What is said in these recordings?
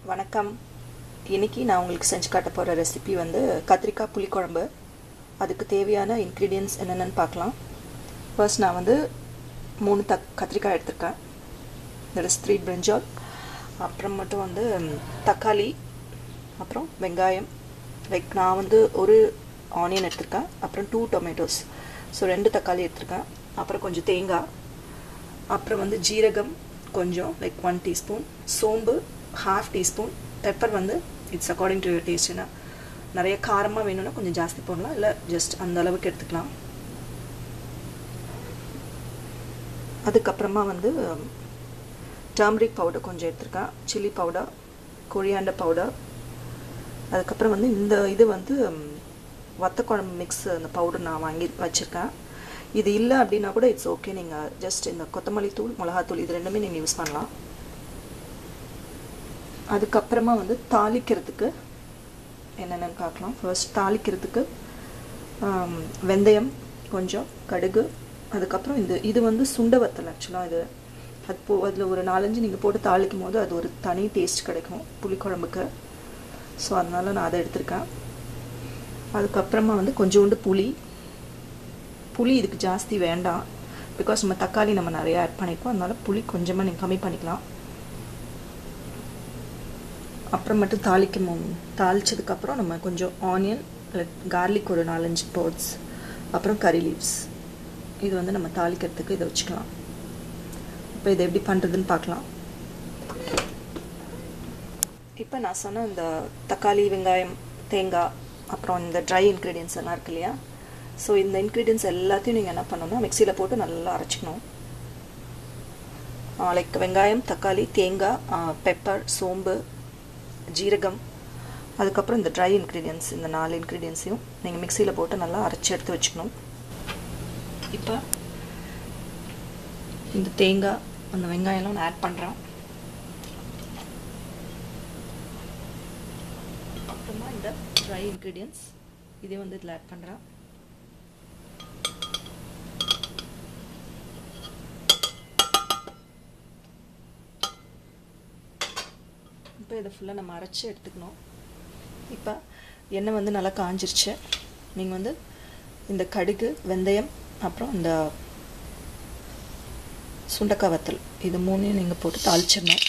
வணக்கம். இன்னைக்கு நான் உங்களுக்கு செஞ்சு காட்ட போகிற ரெசிபி வந்து கத்திரிக்காய் புளிக்குழம்பு. அதுக்கு தேவையான இன்க்ரீடியன்ட்ஸ் என்னென்னு பார்க்கலாம். ஃபர்ஸ்ட் நான் வந்து 3 கத்திரிக்காய் எடுத்திருக்கேன். தட் இஸ் 3 பிரிஞ்சால். அப்புறம் மட்டும் வந்து தக்காளி, அப்புறம் வெங்காயம். நான் வந்து ஒரு ஆனியன் எடுத்திருக்கேன். அப்புறம் 2 டொமேட்டோஸ். ஸோ 2 தக்காளி எடுத்திருக்கேன். அப்புறம் கொஞ்சம் தேங்காய், அப்புறம் வந்து ஜீரகம் கொஞ்சம் 1 டீஸ்பூன், சோம்பு 1/2 டீஸ்பூன், பெப்பர் வந்து it's according to your taste. ஏன்னா நிறைய காரமாக வேணும்னா கொஞ்சம் ஜாஸ்தி போடலாம், இல்லை ஜஸ்ட் அந்த அளவுக்கு எடுத்துக்கலாம். அதுக்கப்புறமா வந்து டர்மரிக் பவுடர் கொஞ்சம் எடுத்துருக்கேன், சில்லி பவுடர், கொரியாண்டர் பவுடர். அதுக்கப்புறம் வந்து இது வந்து வத்த குழம்பு மிக்ஸ் அந்த பவுடர் நான் வாங்கி வச்சுருக்கேன். இது இல்லை அப்படின்னா கூட இட்ஸ் ஓகே. நீங்கள் ஜஸ்ட் இந்த கொத்தமல்லி தூள், மிளகாத்தூள் இது ரெண்டுமே நீங்கள் யூஸ் பண்ணலாம். அதுக்கப்புறமா வந்து தாளிக்கிறதுக்கு என்னென்னு பார்க்கலாம். ஃபர்ஸ்ட் தாளிக்கிறதுக்கு வெந்தயம் கொஞ்சம், கடுகு, அதுக்கப்புறம் இது வந்து சுண்ட வத்தல். ஆக்சுவலாக அதில் ஒரு 4-5 நீங்கள் போட்டு தாளிக்கும் போது அது ஒரு தனி டேஸ்ட் கிடைக்கும் புளிக்குழம்புக்கு. ஸோ அதனால் நான் அதை எடுத்திருக்கேன். அதுக்கப்புறமா வந்து கொஞ்சோண்டு புளி இதுக்கு ஜாஸ்தி வேண்டாம், பிகாஸ் நம்ம தக்காளி நம்ம நிறையா ஆட் பண்ணியிருக்கோம். அதனால் புளி கொஞ்சமாக நீங்கள் கம்மி பண்ணிக்கலாம். அப்புறம் மட்டும் தாளிச்சதுக்கப்புறம் நம்ம கொஞ்சம் ஆனியன், கார்லிக் ஒரு 4-5 போட்ஸ், அப்புறம் கறி லீவ்ஸ். இது வந்து நம்ம தாளிக்கிறதுக்கு இதை வச்சுக்கலாம். இப்போ இதை எப்படி பண்ணுறதுன்னு பார்க்கலாம். இப்போ நான் சொன்ன இந்த தக்காளி, வெங்காயம், தேங்காய், அப்புறம் இந்த ட்ரை இன்க்ரீடியன்ஸ் எல்லாம் இருக்கு இல்லையா. ஸோ இந்த இன்க்ரீடியன்ஸ் எல்லாத்தையும் நீங்கள் என்ன பண்ணணும்னா மிக்சியில் போட்டு நல்லா அரைச்சிக்கணும். வெங்காயம், தக்காளி, தேங்காய், பெப்பர், சோம்பு, ஜீரகம், அதுக்கப்புறம் இந்த ட்ரை இன்க்ரீடியன்ஸ், இந்த 4 இன்க்ரீடியன்ஸையும் நீங்கள் மிக்சியில் போட்டு நல்லா அரைச்சி எடுத்து வச்சுக்கணும். இப்போ இந்த தேங்காய், அந்த வெங்காயம்லாம் நான் ஆட் பண்ணுறேன். அப்புறமா இந்த ட்ரை இன்க்ரீடியன்ஸ் இதே வந்து இதில் ஆட் பண்ணுறேன். இப்போ இதை ஃபுல்லாக நம்ம அரைச்சி எடுத்துக்கணும். இப்போ எண்ணெய் வந்து நல்லா காஞ்சிருச்சு. நீங்கள் வந்து இந்த கடுகு, வெந்தயம், அப்புறம் இந்த சுண்டக்காய் வத்தல் இது 3ஐயும் நீங்கள் போட்டு தாளிச்சிடணும்.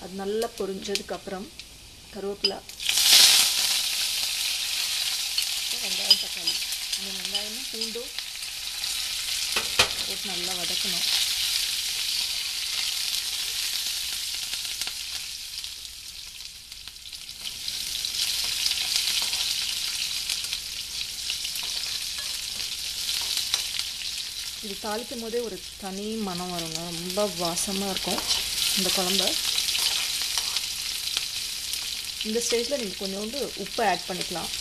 அது நல்லா பொரிஞ்சதுக்கப்புறம் கருவேப்பிலை, வெங்காயம், தக்காளி, அந்த வெங்காயமும் பூண்டும் போட்டு நல்லா வதக்கணும். இது தாளிக்கும் போதே ஒரு தனி மனம் வருங்க, ரொம்ப வாசமாக இருக்கும் இந்த குழம்பு. இந்த ஸ்டேஜில் நீங்கள் கொஞ்சோண்டு உப்பு ஆட் பண்ணிக்கலாம்.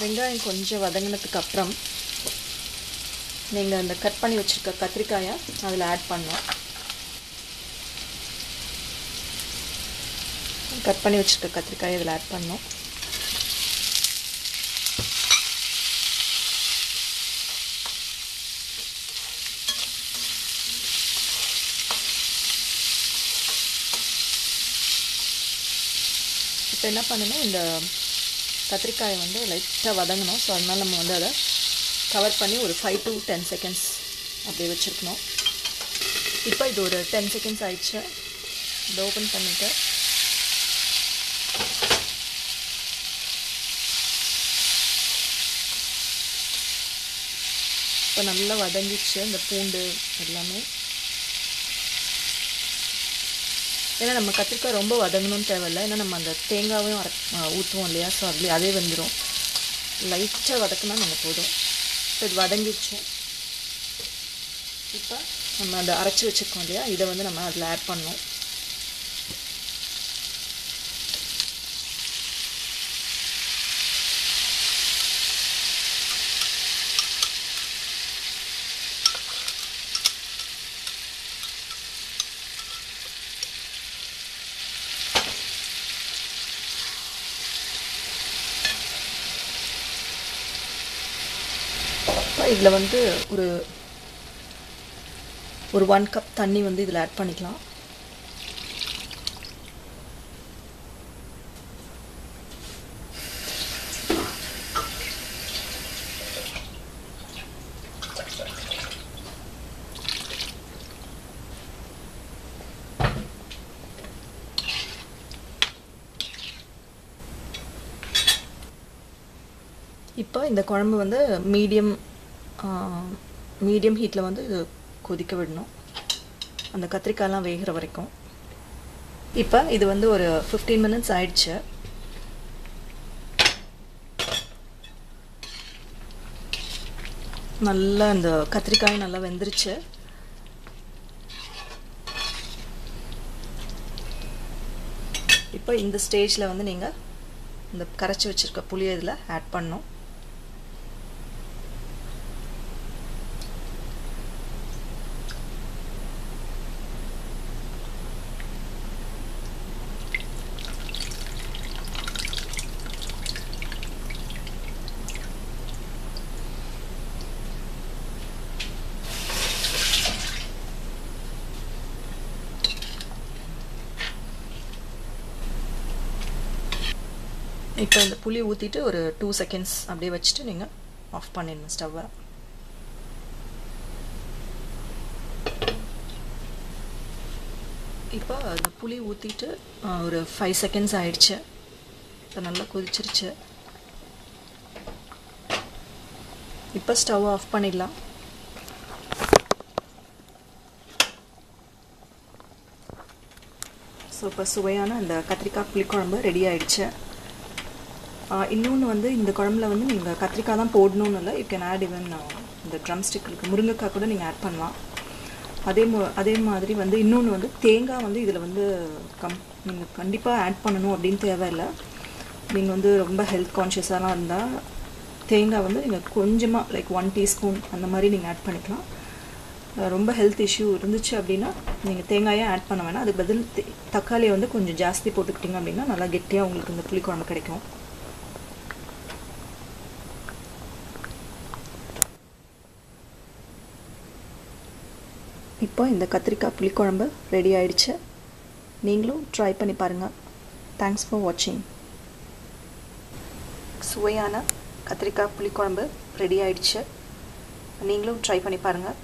வெங்காயம் கொஞ்சம் வதங்கினதுக்கு அப்புறம் நீங்கள் அந்த கட் பண்ணி வச்சுருக்க கத்திரிக்காயை அதில் ஆட் பண்ணணும். கட் பண்ணி வச்சுருக்க கத்திரிக்காயை இதில் ஆட் பண்ணணும். இப்போ என்ன பண்ணணும், இந்த கத்திரிக்காயை வந்து லைட்டாக வதங்கணும். ஸோ அதனால் நம்ம வந்து அதை கவர் பண்ணி ஒரு 5 to 10 seconds அப்படியே வச்சுருக்கணும். இப்போ இது ஒரு 10 seconds ஆயிடுச்சு. இதை ஓப்பன் பண்ணிவிட்டு இப்போ நல்லா வதங்கிடுச்சு இந்த பூண்டு எல்லாமே. ஏன்னா நம்ம கத்திரிக்காய் ரொம்ப வதங்கணும்னு தேவையில்லை, ஏன்னா நம்ம அந்த தேங்காயும் ஊற்றுவோம் இல்லையா. ஸோ அதே வந்துடும். லைட்டாக வதக்கினா நம்ம போதும். இப்போ இது வதங்கிடுச்சு. இப்போ நம்ம அதை அரைச்சி வச்சுருக்கோம் இல்லையா, இதை வந்து நம்ம அதில் ஆட் பண்ணோம். இப்போ இதில் வந்து ஒரு 1 கப் தண்ணி வந்து இதில் ஆட் பண்ணிக்கலாம். இப்போ இந்த குழம்பு வந்து மீடியம் ஹீட்டில் வந்து இது கொதிக்க விடணும், அந்த கத்திரிக்காயெலாம் வேகிற வரைக்கும். இப்போ இது வந்து ஒரு 15 மினிட்ஸ் ஆயிடுச்சு. நல்லா இந்த கத்திரிக்காய் நல்லா வெந்துருச்சு. இப்போ இந்த ஸ்டேஜில் வந்து நீங்கள் இந்த கரைச்சி வச்சுருக்க புளியை இதில் ஆட் பண்ணணும். இப்போ இந்த புளி ஊற்றிட்டு ஒரு 2 செகண்ட்ஸ் அப்படியே வச்சுட்டு நீங்கள் ஆஃப் பண்ணிடணும் ஸ்டவ்வை. இப்போ அந்த புளி ஊற்றிட்டு ஒரு 5 செகண்ட்ஸ் ஆயிடுச்சு. இப்போ நல்லா கொதிச்சிருச்சு. இப்போ ஸ்டவ் ஆஃப் பண்ணிடலாம். ஸோ இப்போ சுவையான அந்த கத்திரிக்காய் புளிக்குழம்பு ரெடி ஆயிடுச்சு. இன்னொன்று வந்து இந்த குழம்புல வந்து நீங்கள் கத்திரிக்காய் தான் போடணும்னு இல்லை, யூ கேன் ஆட் ஈவன் இந்த ட்ரம் ஸ்டிக் இருக்குது, முருங்கைக்காய் கூட நீங்கள் ஆட் பண்ணலாம். அதே மாதிரி வந்து இன்னொன்று வந்து தேங்காய் வந்து இதில் வந்து நீங்கள் கண்டிப்பாக ஆட் பண்ணணும் அப்படின்னு தேவையில்லை. நீங்கள் வந்து ரொம்ப ஹெல்த் கான்ஷியஸாலாம் இருந்தால் தேங்காய் வந்து நீங்கள் கொஞ்சமாக லைக் 1 டீஸ்பூன் அந்த மாதிரி நீங்கள் ஆட் பண்ணிக்கலாம். ரொம்ப ஹெல்த் இஷ்யூ இருந்துச்சு அப்படின்னா நீங்கள் தேங்காயை ஆட் பண்ண வேணாம். அதுக்கு பதில் தக்காளியை வந்து கொஞ்சம் ஜாஸ்தி போட்டுக்கிட்டிங்க அப்படின்னா நல்லா கெட்டியாக உங்களுக்கு இந்த புளிக்குழம்பு கிடைக்கும். இப்போ இந்த கத்திரிக்காய் புளிக்குழம்பு ரெடி ஆயிடுச்சு. நீங்களும் ட்ரை பண்ணி பாருங்கள். தேங்க்ஸ் ஃபார் வாட்சிங். சுவையான கத்திரிக்காய் புளிக்குழம்பு ரெடி ஆயிடுச்சு. நீங்களும் ட்ரை பண்ணி பாருங்கள்.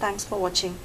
தேங்க்ஸ் ஃபார் வாட்சிங்.